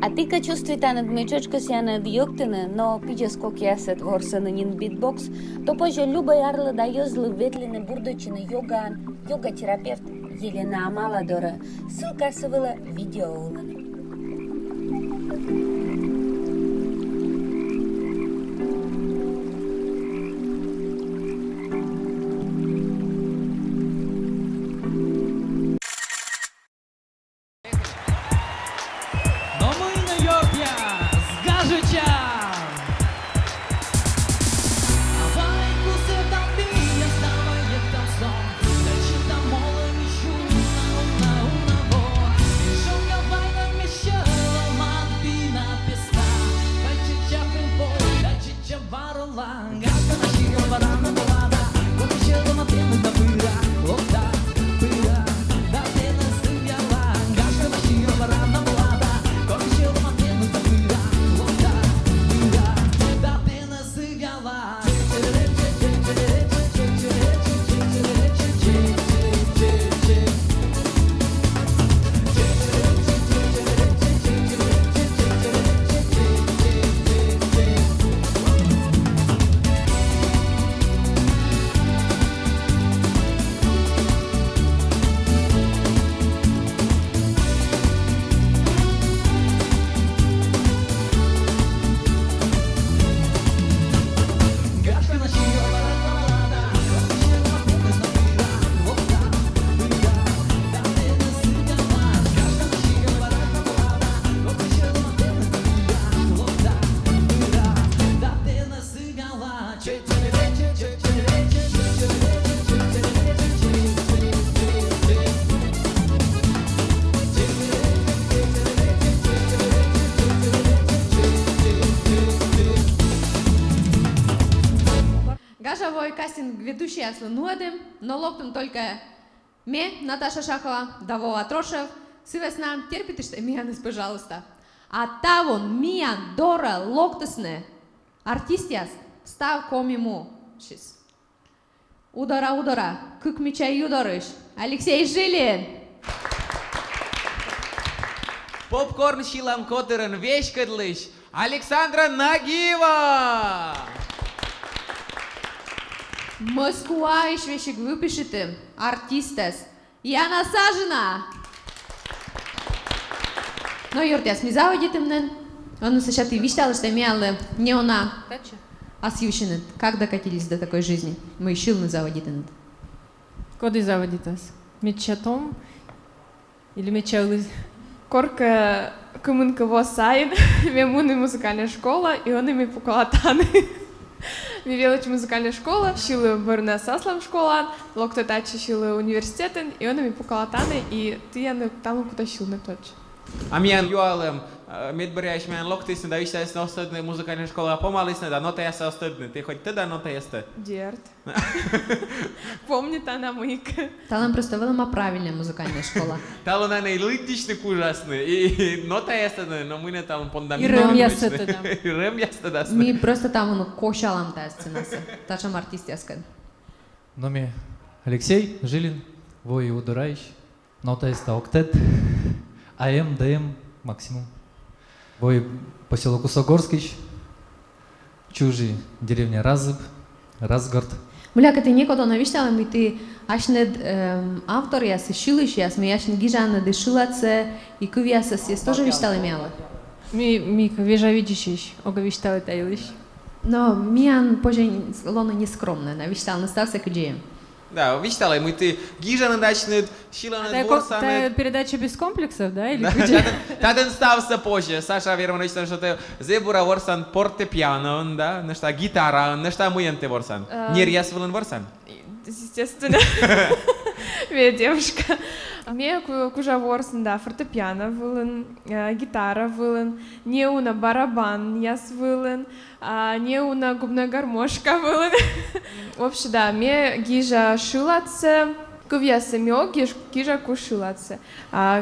А ты ка чувствуете над мечочка си над йоктена, но пиджа скок ясет ворса на нин битбокс, то позже люба ярла да ёзлы ветлене бурдочина йоган, йога-терапевт Елена Амаладора. Ссылка сывала видео уланы. Гажавой кастинг ведущий Аслануадым, но локтом только ме, Наташа Шахова, Давова Трошев, сывесна, терпите, что миянес, пожалуйста. А тавон, миян, дора, локтосне, артистяс, став комиму, шис. Удара, кык меча юдорыш, Алексей Жилин. Попкорн шилам котерен вешкадлыш, Александра Нагиева. Москва и швещик выпишите, артистес, Яна Сажина. Но юртяс ми заводите мнен, он сейчас и вещал, что имела не она, а сьющинет. Как докатились до такой жизни? Мы шилны заводите. Куди заводитесь? Мечетом или мечали? Корка комунка восайн, мемуни музикальна школа, і вони ми поколатани. Ми велич музикальна школа, шили Бернес Аслам школа, локтотачі шили університетен, і вони ми поколатани, і ти я не там куди шил не точно. Амиан юалем, медберяешь мен локтисне, да вещай на остальные музыкальные школы, а помалисне, да нота яса остальные. Ты хоть ты да нота ясте? Дерт. Помните она мыка. Талам просто вела правильная музыкальная школа. Талон она и лыдичник ужасный, и нота ясте, но мы не талон пондам. И рэм ясте да. И рэм ясте да. Мы просто там кошалам тасцинасы, ташам артист яскан. Номи Алексей Жилин, Вой Удураич, нота яста октет, АМ, ДМ, максимум. Вой поселок Усогорский, чужий деревня Разыб, Разгород. Муляка ты некогда навещала, мы ты ашнед автор ясы шилыш яс, мы ашнед гижана дышилаце и кувясас яс тоже вещала мяла. Мика, вежа видишь, ога вещала таилыш. Но миан позже лона нескромная, навещала настався кудеем. Да, вещала, мы ты гижа надачнет, шила на двор Это самет. передача без комплексов, да? Или Таден стався позже. Саша Верманович, что ты зебура ворсан портепиано, да? Нешта гитара, нешта муенте ворсан. Не рясвелен ворсан. Естественно. Моя девушка. Мне кужа ворсен, да, фортепиано вылен, гитара вылен, не уна барабан яс вылен, не уна губная гармошка вылен. В общем, да, мне гижа шилаце, кувьясы мё, гижа кушилаце.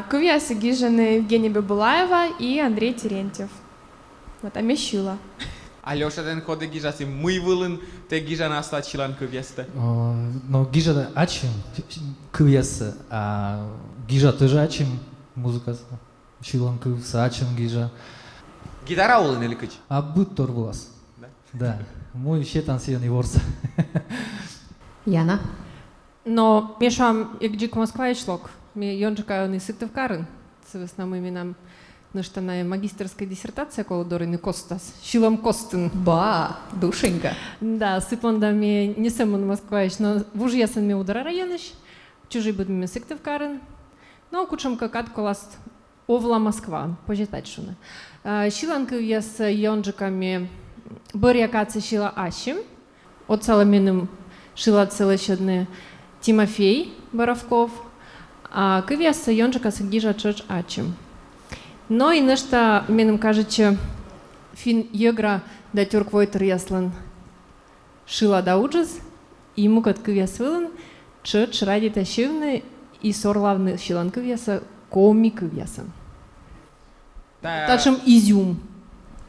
Кувьясы гижаны Евгения Бабулаева и Андрей Терентьев. Вот, а мне шила. Алёша ден ходе гижа си муй вылен, те гижа наста чилан кувьесте. Но гижа ачим кывьясы, а гижа тоже ачим музыка. Шилан кыв, сачым гижа. Гитара улын или кыч? А быт торбулас. Да? Да. Мой щетан сиен и ворса. Яна. Но мешам егджик Москва и шлок. Ми йонджика не сыктыв карын. Съвестна мы минам наштана магистерская диссертация колодорины Костас. Шилом Костын. Ба, душенька. Да, сыпонда ми не сэмон Москваич, но вуж ясын ми удара районыш. Чужий буд ми сыктыв карын. Но кучам какат коласт овла Москва. Пожитать шуна. Шиланкы яс йонджиками бырьякацы шила ащим. От саламиным шила целощадны Тимофей Боровков. А кывяс йонджика сагижа чоч ачим. Но и нешта менем кажучи фин йогра да тюрк войтер яслан шила да уджыз, и ему кат кывяс вылан чоч ради тащивны и сорлавны шилан кывяса коми кывяса. Тачем изюм.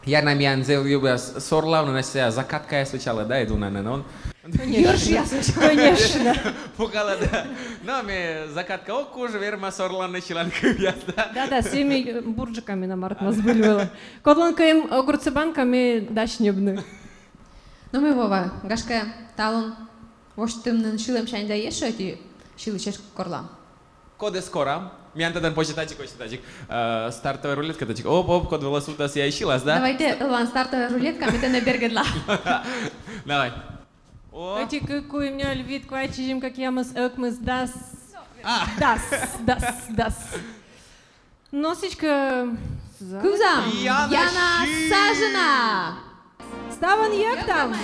Я на меня любя сорлавно на себя закатка я случала, да, иду на он. Конечно. Пугала, да. Но мне закатка о кожа верма сорлавна чиланка ясна. Да, всеми бурджиками на март нас было. Котланка им огурцебанками дашнебны. Ну мы Вова, гашка талон. Воштым шилем шань да ешо эти шилы чеш корла. Коды скоро. Мне антадан почитать кое-что. Стартовая рулетка, тачик. Оп, код велосипеда я ищилась, да? Давайте, Лван, стартовая рулетка, мы на бергедла. Давай. О, Эти какой меня львит, квачижим, как я мыс экмыс дас. Дас. Носичка. Кузам, Яна Яна Ши! Сажина. Ставан як там?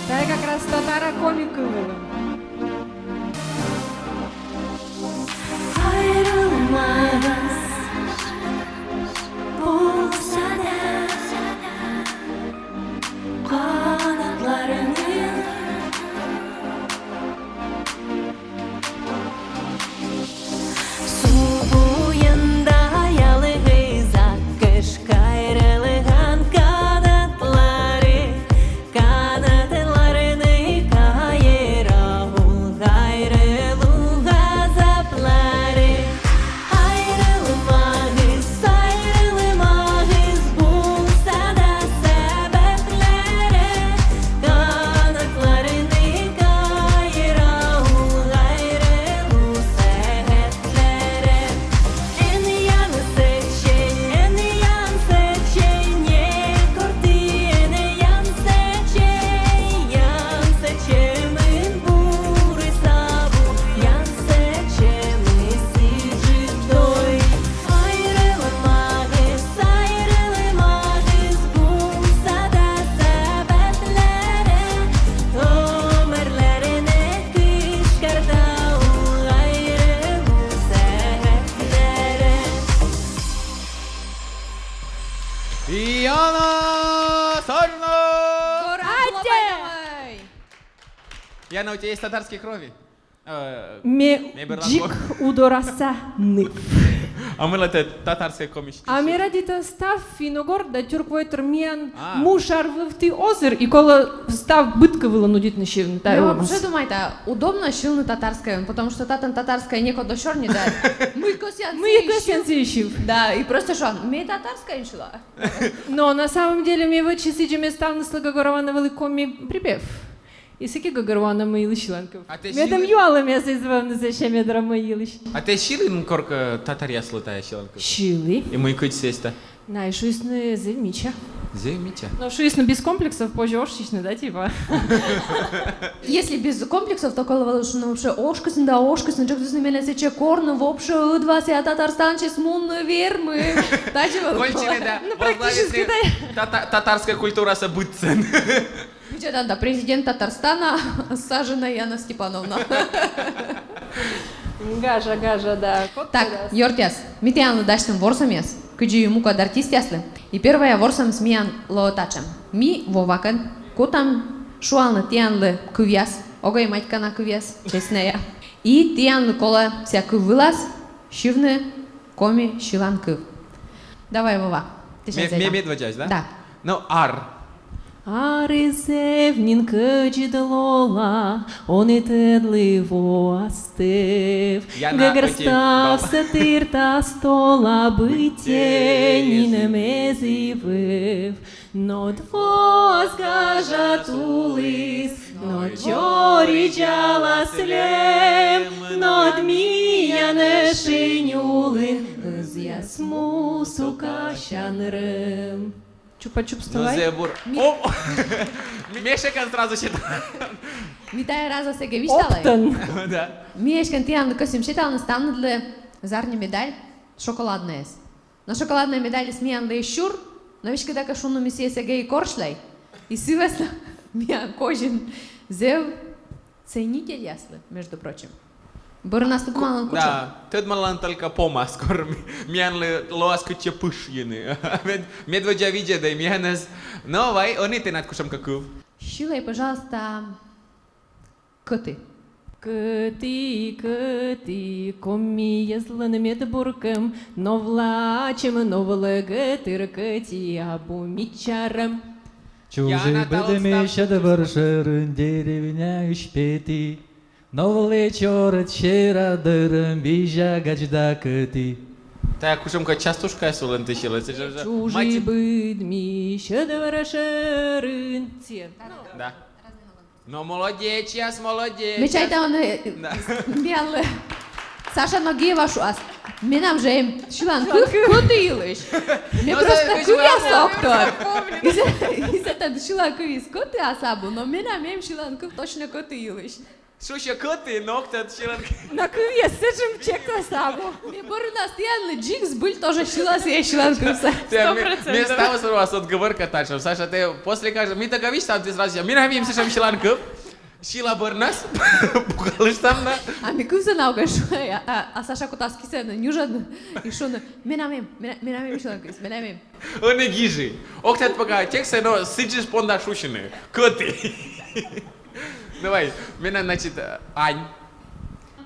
Да, я как раз татара комика была. Ayrılmaz olsa da kanatlarını su boyunda yalnız akış kayrılgan kanatlarını kayıra gayrılı gazapları. Ayrılmağız bulsa da sebepleri kanatlarını kayıra gayrılı sehetlere. En yan seçen ye korti en yan seçemin bursa bu yan seçemi sicitoy. Ayrılmağız bulsa da sebepleri ömürlerine kışkırta gayrılı sehetlere. Яна Сажина! Давай. Яна, у тебя есть татарские крови? Меджик удораса ны. А мы это татарская комичная. А ми радите став финогор да тюрк войтер миян А. мушар в ти озер и кола став бытка выло нудит на щевны. Я вообще думаю, это удобно шилны татарская, потому что татарская неко до шорни, да. Мы косян ищив. Да, и просто что, мне татарская шила. Но на самом деле мне в часы джеме став на слага горована великоми припев. И сики горована мы илышланков. А ты Медом щили? юала мясо извам за щеме драма илыш. А ты щилин корка татария слутая щеланка? Щилы. И мой кыть сеста. На, шуисны зельмича. Займите. Ну, шуисны без комплексов, позже ошчичны, да, типа? Если без комплексов, то коли що вообще ошкасен, да ошкасен, чак з ними сече корно, вообще удва ся Татарстан чи смунно верми. Та чего? Кончили, да. Ну, практически, Татарская культура событцен. Где-то, да, президент Татарстана Сажина Яна Степановна. Гажа, да. Так, Йортяс, митян дачным ворсамес, кыджи ему кадар тистяслы. И первая ворсам смеян лоотачем. Ми вовакан, кутам шуалны тианлы кывяс, огай матькана кывяс, честная. И тианлы кола всякую вылаз, шивны коми шилан кыв. Давай, Вова. Ты сейчас Мне медведь, да? Да. Ну, ар. Аризевнін каджідлола, он і тедливо астив. Я на Гагерстав оті- сатир та стола битєні не мезивив. Но двоз гажатулис, но чоріджала слем, но дмія не шинюлин, з ясму сукащанрем. Чупа-чуп, Ну, вставай. зебур. О! Мешекан сразу читал. Mi taj razlog se ga vištale. Оптен. Да. Mi ешкан тиям да късим читал наставна для зарни медаль шоколадна ес. На шоколадна медаль смиян да ешур, но виж къде кашуно ми си сега и коршлей. И си весна мия кожин зев ценитель яслы, между прочим. Бърна нас тут малан куча. Да, тъд малан тълка пома, скоро миян ли лоас куче пуш йени. Медведжа видя да миянес. Но вай, оните над кушам какъв. Шилай, пожалуйста, къти. Къти, коми язлан медбуркам, но влачем, но влагатыр къти, абумичарам. Чужий Натал бъдеме Остапов. ще да вършърн деревня и шпети. Но влечорът ще радърм бижа гачда къти. Тая кушам ка частушка е солен тишила. Чужий бъдми, шедврашърн. Да. Но молодец, яс молодец. Мечай там Да. миян ли. Саша ноги вашу аз. Минам же им шилан къти илиш. Ми Но просто за- къвия виж, соктор. И за тъд шилан къви с къти асабо, но минам им шилан къв точно къти илиш. Шуша къти, ноктът шилан. На къвия съжим чекла сабо. Ми бърна стиян ли джикс был тоже шила си е шилан къвса. Мне стало сразу вас отговорка тача. Саша, ты после кажешь, ми така виж там ты сразу, ми навим се шам шилан къв. Шила бърнас, пукалиш там на... Ами къв се наука шу, а Саша котаски се на нюжан и шуна. Минам им шилан къвс, минам им. Оне гижи. Октят пока, тек се но сиджиш понда шушины. Къти. Давай, меня, значит, Ань.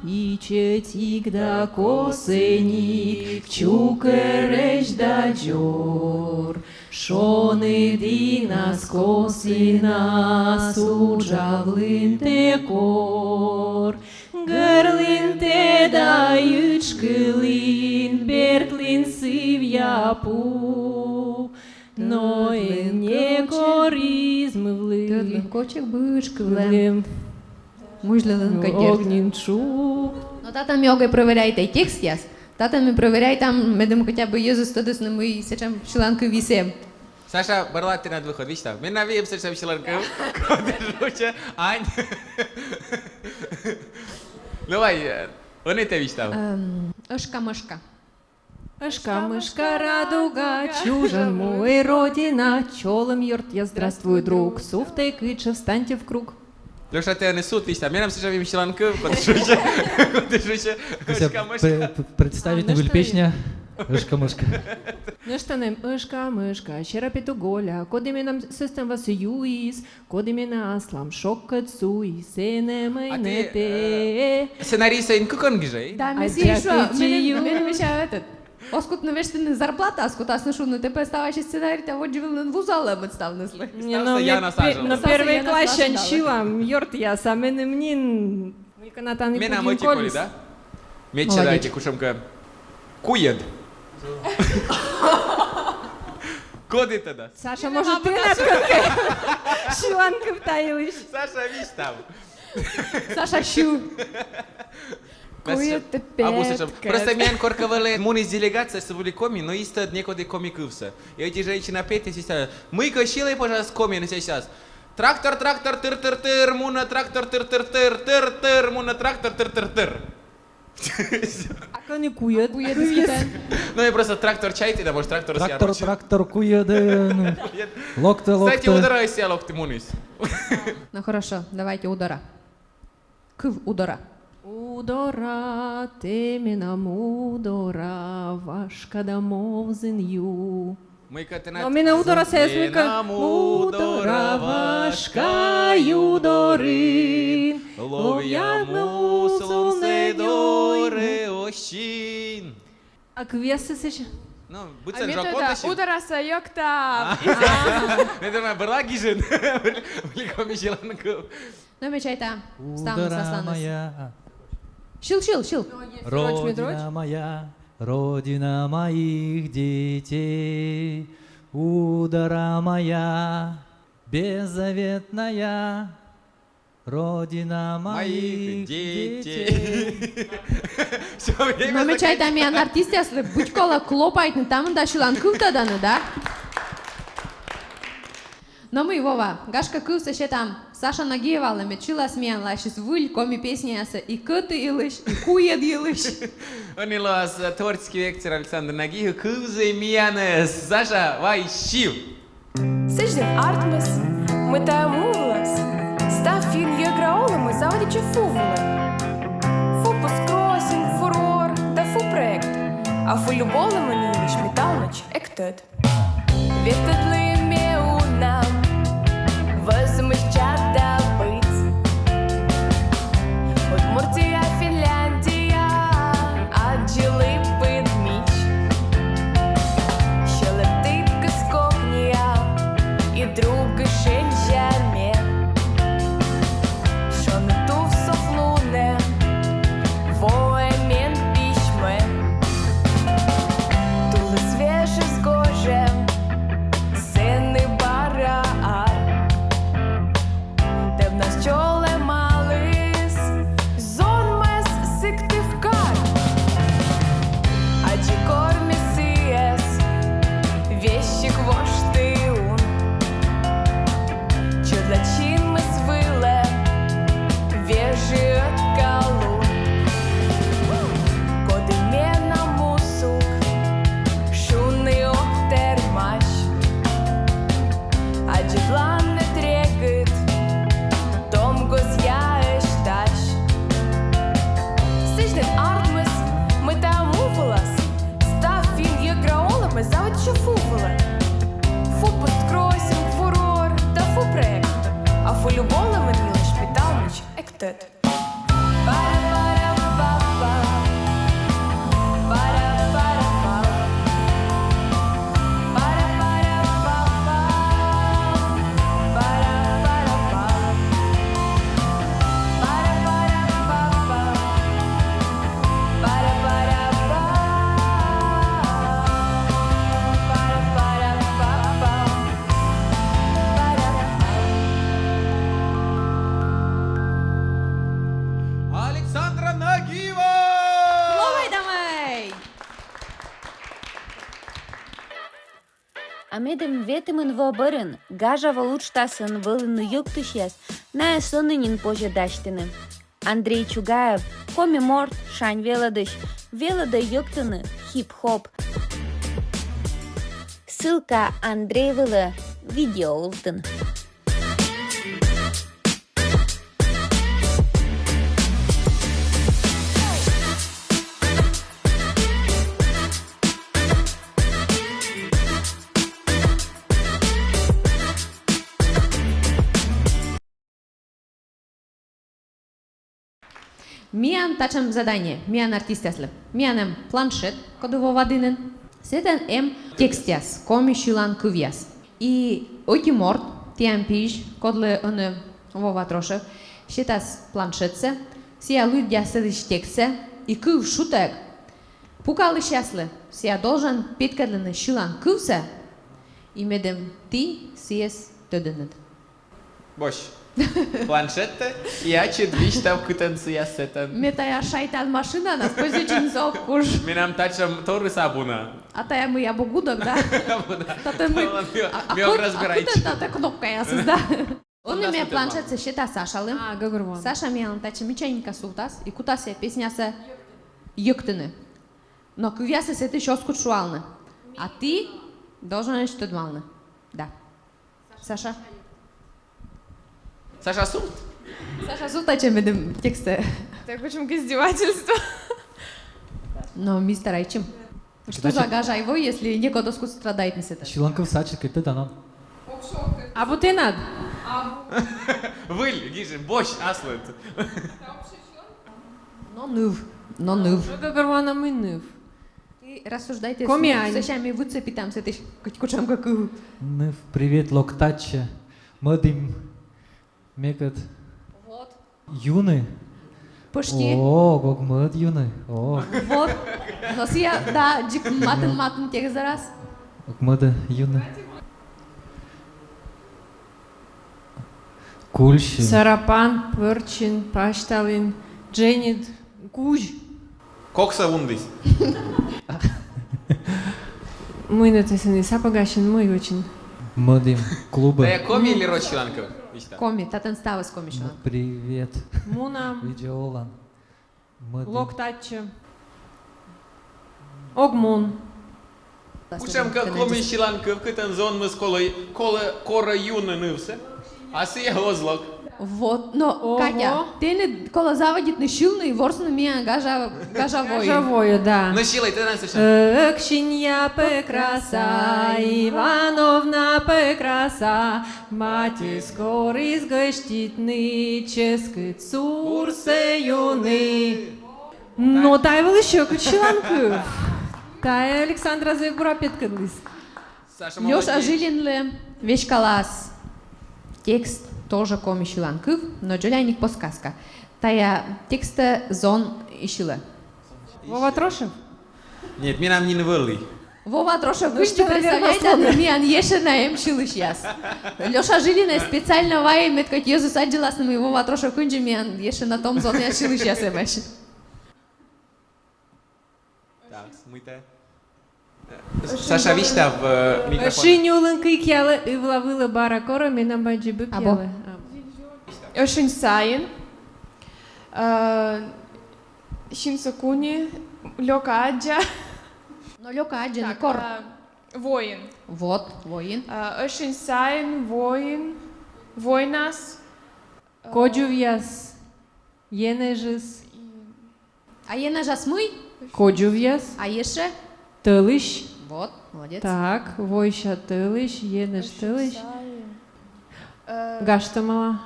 И четик да косеник, чукереш да джор. Шони динас косина, суджавлин те кор. Гърлин те да ючкылин, бертлин сивяпу. Но е не коризм влим. Кочек бычка, влем. Влим. Мужлялен кадер. Огненчу. Но тата ми ога проверяйте и текст яс. Тата ми проверяй там, медем хотя бы Иисус тъдъс на мои сечам шилан къви сем. Саша, бърла ти над выход, виж там. Ми навим се шам шилан къв. Коде шуча, Ань. Давай, оне те виж там. Ышка-мышка. Мышка, радуга, чужан мой родина, челом йорт я, здравствуй, друг, суфтай кыча, встаньте в круг. Леша, те несут, виж там. Ми нам се шам шилан къв, коде шуча. Коде шуча, ышка-мышка. Представить ну на что песня Ышка-мышка. Нăștănem мышка, щерапиту голя, кодименам систем вас юис, кодимена аслам шокът суи, сене мăinete. Сценариста ин кукон гижей? Да, ми А си дякую шо, ти, мене Ю. ми ще этот. Оскот на вещи зарплата, аскот аз нашу, но те ставаше сценарите, а вот живел на вузала мът став на зле. Не, Стався я насаджала. на Стався первый я класс насаджала. щанчила, йорт я, саменем нин, Канатан и Ми нам Пудин очі колі, колес. да? Мече Молодець. дайте, кушамка. Куєд. Коди тоді? Саша, может, ты наткнутой шиланка втаилась? Саша, віж там. Саша Шу. Куєте Або слушай, петка. просто мен корковали муни из делегации, что были коми, но есть некуда коми кывса. И эти женщины опять сейчас, мы кощилы, пожалуйста, коми на сейчас. Трактор, тыр-тыр-тыр, муна, трактор, тыр-тыр-тыр, муна, трактор, тыр-тыр-тыр. Ако не куят, Кует изкитен. Ну и просто трактор чайте, да, может трактор с Трактор, куяда, локта, Кстати, локта. ударай себя локти мунис. Ну хорошо, давайте удара. Кыв удара. Удора, теменам удора, вашка домов зинью. Мы Но ми на удора се смика. Удора, вашка юдорин. Лов'яму солнце доре ощин. А квесы сеш? Ну, А быцен метода жокондашин. удараса йокта. Ne demek bırak gijin. Bili komi şilan kıl. No me чайта. Стану Удара состанусь. моя, Шил, шил, шил. Родина моя, Родина моих детей, удара моя, беззаветная, Родина моих детей. Все время No me чайта ми ан артисти аслы бучкола клопайтны тамын да шилан кылтаданы, да? Но мы, Вова, гашка кылса ще там Саша Нагиевала мечила смеян лашис выль коми песни аса и кыты илыш, и куед илыш. Önülos tворческий вектор Александр Нагиев кызы мияnes. Саша, вай щив. Сижден артмас, ми та мувлас, став фін є граолами завдячи фувли. Фу поскросін, фурор та фу проект, а фу любовли мені лиш металноч ектет. Вітедли меу нам, возмущата быть. Удмуртія, Фінляндія, аджили під міч. Ще летить кискокнія, і други шинжаме. Що не ту в софлуне, воемен пішме. Тули свіже згоже, сини бараар. Де в нас чоле малис, зон мес сиктивкар. Аджі кормі сієс, вещи квоштиун. Чо для чин ми свиле, вежи от калун. Коди ме на мусук, шуний октермаш. Аджі план не трекит, том гозяеш таш. Сижден артмес, ми та мувалас, став він є граолами заводче фували. Фу посткросінг, фурор та фу проект, а фу любовли мені лиш питалніч ектет. Пара-пара-па-па, пара-пара-па, пара-пара-па-па, пара-пара-па, пара-пара-па-па, пара-пара-па, пара-пара-па-па, пара. Александра Нагиева! Ловай дамай! Амедем ветемен вобърен, гажа валучтасен вълен юктушес, на есоненин пожедаштене. Андрей Чугаев, коми морт, шань веладыш, велада юктыны, хип-хоп. Ссылка Андрей Вела, видео ултын. Миан тачам задание, миан артистяслы. Мианем планшет, кодово вадинен. Сетен текстяс, коми шилан кувяс. И ойки морт, тиам пиш, кодле оне Вова Трошев, щитас планшетсе, сия лудя седиш текстсе, и кув шутек. Пукалы счастлы, сия должен питкадлен шилан кувсе, и медем ти сиес tödönöd. Boş. Planșetă, ea ce dvișteau câten să ia seten. Метая шайтан машина нас позичин зокуш. Minam tacem toru sa bună. А тая мы я богудок, да? Тата мы... Mi-o разбирайте. А тата кнопка я созда. Он нас имея вот планшет се счета Сашалым. А, гагурван. Саша мијан таче мичајника султас и кутасе песня се јуктыны. Но кувја се сети шоскучуалны. А ти должен нешто дмалны. Да. Саша? Саша Султ? Саша Султаче медем тексте. Так почему издевательство? Но ми старайчим. Что за гажа его, если некој доску страдает на сета? Шиланков сачет как ты анон. А вот и надо. Выль, гижи, бош, аслет. Но нув. Но нув. Гагурвана миныв. Вы рассуждайте Комиань. с сами выцепи там с этой кучам какую. Ну, привет, Локтача. Мадим. Мекат. Вот. Юны. Почти. О, как мад юны. О, Вот. Но я, да, джик матын тех за раз. как мада юны. Кульши. Сарапан, Пырчин, Пашталин, Дженит, Куж. Кокса ундис. Мы на это не сапагашин, мы очень. Мадим. Клуба. Да я коми или род Шиланков? Коми, татан става с коми Ну, привет. Муна, Видеолан. Мадим. Локтача, Огмун. Кучам как коми Шиланков, кытан зон мы с кора юна нывсе. А си я озлок. Вот, но, Ого. Катя, ты не кола заводит на щилный, ворсну меня гажавой. Живое, да. Ну, Шилай, ты нас слышал? Кшинья прекраса, Ивановна прекраса, мати скорый сгощитный, ческый цурсе юны. Но тай был еще кучеланков. Тай Александра Зайбура петкалыс. Саша, Лёша молодец. Жилинле, вещкалас. Текст тоже коми щиланков, но джоляник подсказка. Тая текста зон ищила. Вова Трошев? Нет, мне нам не навыли. Вова Трошев, Ну вы что, что наверное, представляете, меня еше на эмшилы сейчас. Лёша Жилина специально вай меткать Йозу саджилась на моего Вова Трошев кунджи меня еше на том зоне ешилы сейчас эмеш. Так, смыто. Саша, видишь там в микрофон? Шинюлын кикяла и влавила бара кора, менам баджи бы Або. пела. Очень сайын. Шинсакуни. Лёка Аджа. Но Лёка Аджин, Так, кор. Воин. Вот, воин. Очень сайын, воин. Войнас. Коджувьяс, Енежис, А ена жасмый, Коджувьяс, а еше. Тылыш. Вот, молодец. Так, Войша Тылыш, Енеш Тылыш. Гаштамала,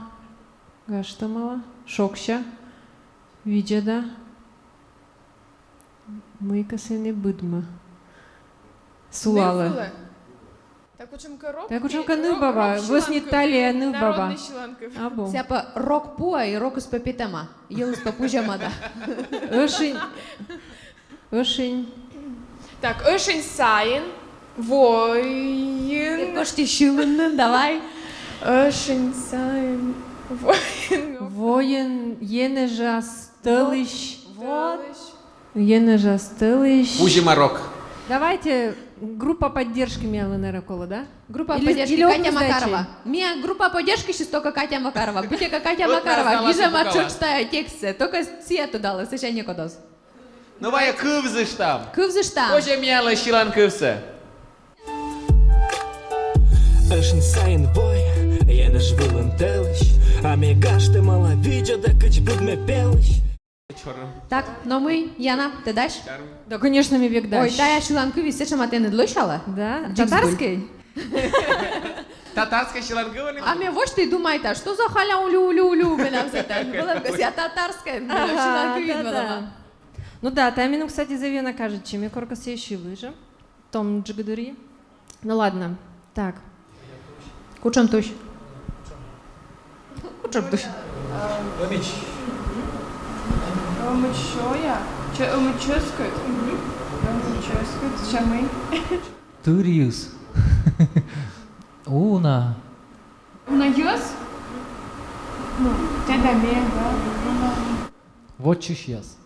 Гаштамала, Шокша, Виджада. Мыка сыны Будма. Сулала. Так учим коробки. Так учим Ныбова. Восьми талия Ныбова. Народный Щеланков. Або. Сяпа рок пуа и рок из папитама. Ел из папужамада. Ошень. Ошень. Так, очень сайын. Воин. Почти щилын, давай. Очень сайын. Воин. Воин, Енежас, Тылыш. Вот. Енежас, Тылыш. Пужи Марок. Давайте группа поддержки Мелы Наракола, да? Группа Или- поддержки или Катя опус дачи? Макарова. Меня группа поддержки сейчас только Катя Макарова. Будьте как Катя Вот Макарова. раздалась Гижа упаковать. мачочтая тексте. Только сиету дала, совершенно никодос. Ну, вая кывзыш там. Кывзыш там. Позже мяла Шиланковса. Ешен сайын вой, ене ж вилен телиш, а ми гаште мала видя, да кач будме пелиш. Так, но мы, Яна, ты дашь? Да, конечно, ми век Ой, дальше. да, я Шиланкови, сечем, а ты не длощала? Да? Джиксбуль. Татарской? Татарская Шиланкова? А мне вот что и думает, что за халя улю-улю-улю, меня все это. Была бы я татарская, Шиланкови да, была. да. Ну да, тамину, кстати, Завена кажет, чем я корка сещи лыжа. Том Джигадури. Ну ладно, так. Кучам туш. Кучам туш. Умычоя. Умыческает. Умыческает. Чамы. Туриус. Уна. Унайос? Ну, тогда да. Вот чущас.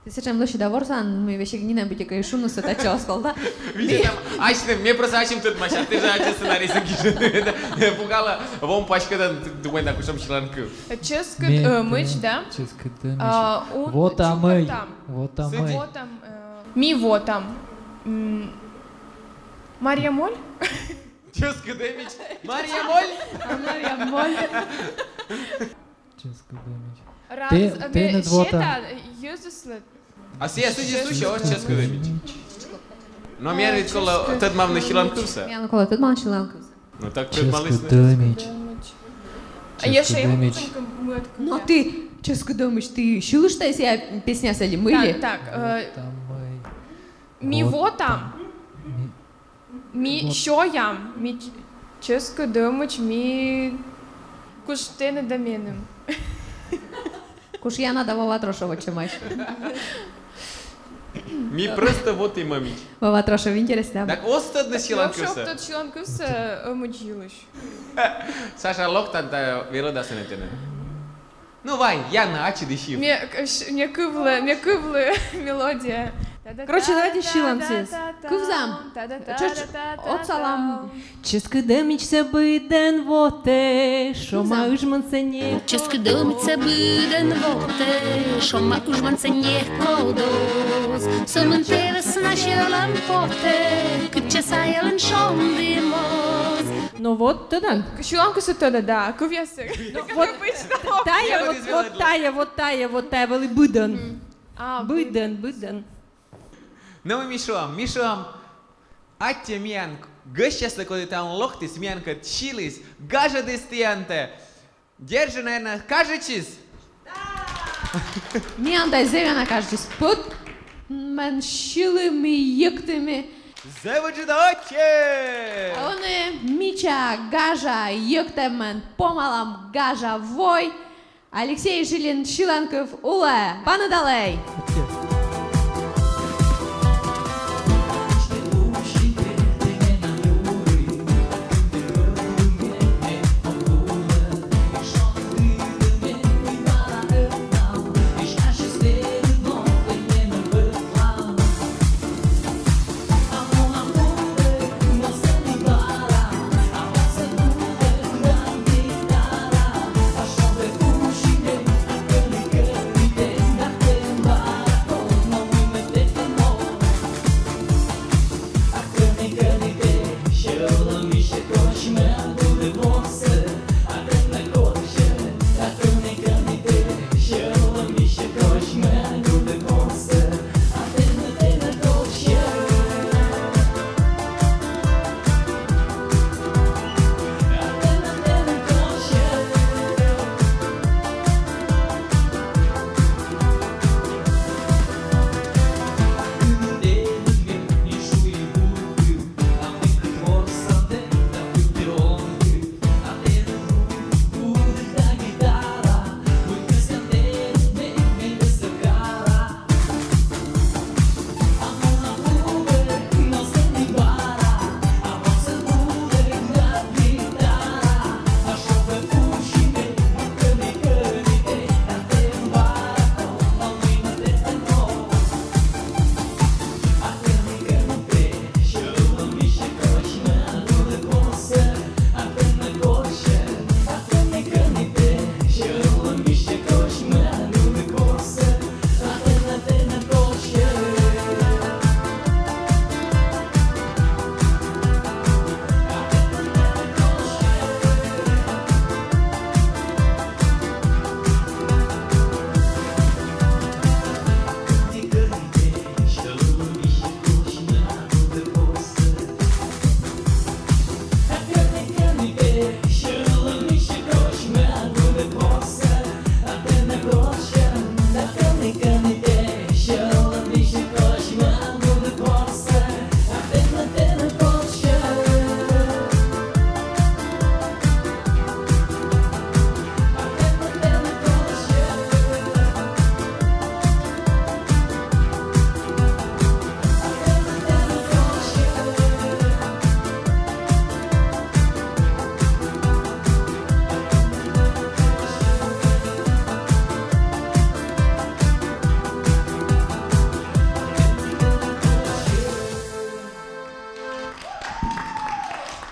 Ты сечем лучше доворсан, мы вещи гнина быть и шумно с это чёскал, да? Видите, там, Ачны, мне просто Ачим тут мача, ты же Ачи сценарий сагишь. Пугала, вон пачка, думай, на кушам Шиланков. Ческает. Мыч, да? Ческает, да. А, Вот там и. там. Вот там Сыдь. и. Вот там. Ми вот там. Марья Моль? Чёска Дэмич. Мария Моль. Мария Моль. Ческает, да. Раз. Ты над вот там. Юзуслет. А сия судьи случай, ось Чёска Дэмич. Но меня ведь кола, тот мам на Шиланковса. Я накола, тут мал Шиланков. Ну так пред малый Ческает, да, меч. А я Ческает, ще да, меч. Но ты, честно думаешь, ты щулыш, что если я песня сели мыли? Так, Там и. Мі вотам. Мі що ям. Мі ческо думач, мі куштини доміним. Kuš Jana da Vova Trošova ce mai. Mi просто вот и мамич. Vova Trošov, interesant. Так остăd на Йовшов силанкуса. тут чиланкуса омочилиш. Саша локтан та вирода сенетene. Ну вай, Яна, ачи дешив. Мне кывлы мелодия. Короче, давайте щиламцес. Kıvzam. Çöç otsalam. Чески демічся биден воте, що маєш мансене. Česky dămiță bâden vote, șoma ușmanță njehodos, să mântere snașel în pote, cât ce sa el în șom dimos. Ну вот тоді. Щиламкуса тоді, да. Кув'яси. Тая, вот тая, вели биден. А, Биден. Nu Mișoam, atte mian, gășeasă că te-am loctis mian că chilis, gaja de stiante. Держи, наверное, кажечis? Mian da zevena каждый спот. Мен шилими, єктими. Заводжи да оче! Вони міча, гажа, єктемен, помалам, гажа, вой. Алексей Жилин, Шиленков, Уле. Пане далей.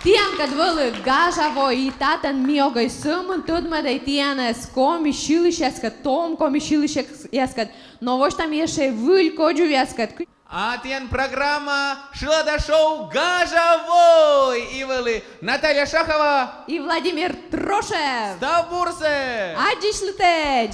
Tianka dvălă gaja voi tatan miogăi sămân tot mă dai tianes comi șilișescă tom comi șilișescă novoștam ieșe vâl cogiu iescă. Атен программа Шилада шоу Гажавой! Ивали Наталья Шахова И Владимир Трошев. Став Бурсе! Адиш летеч.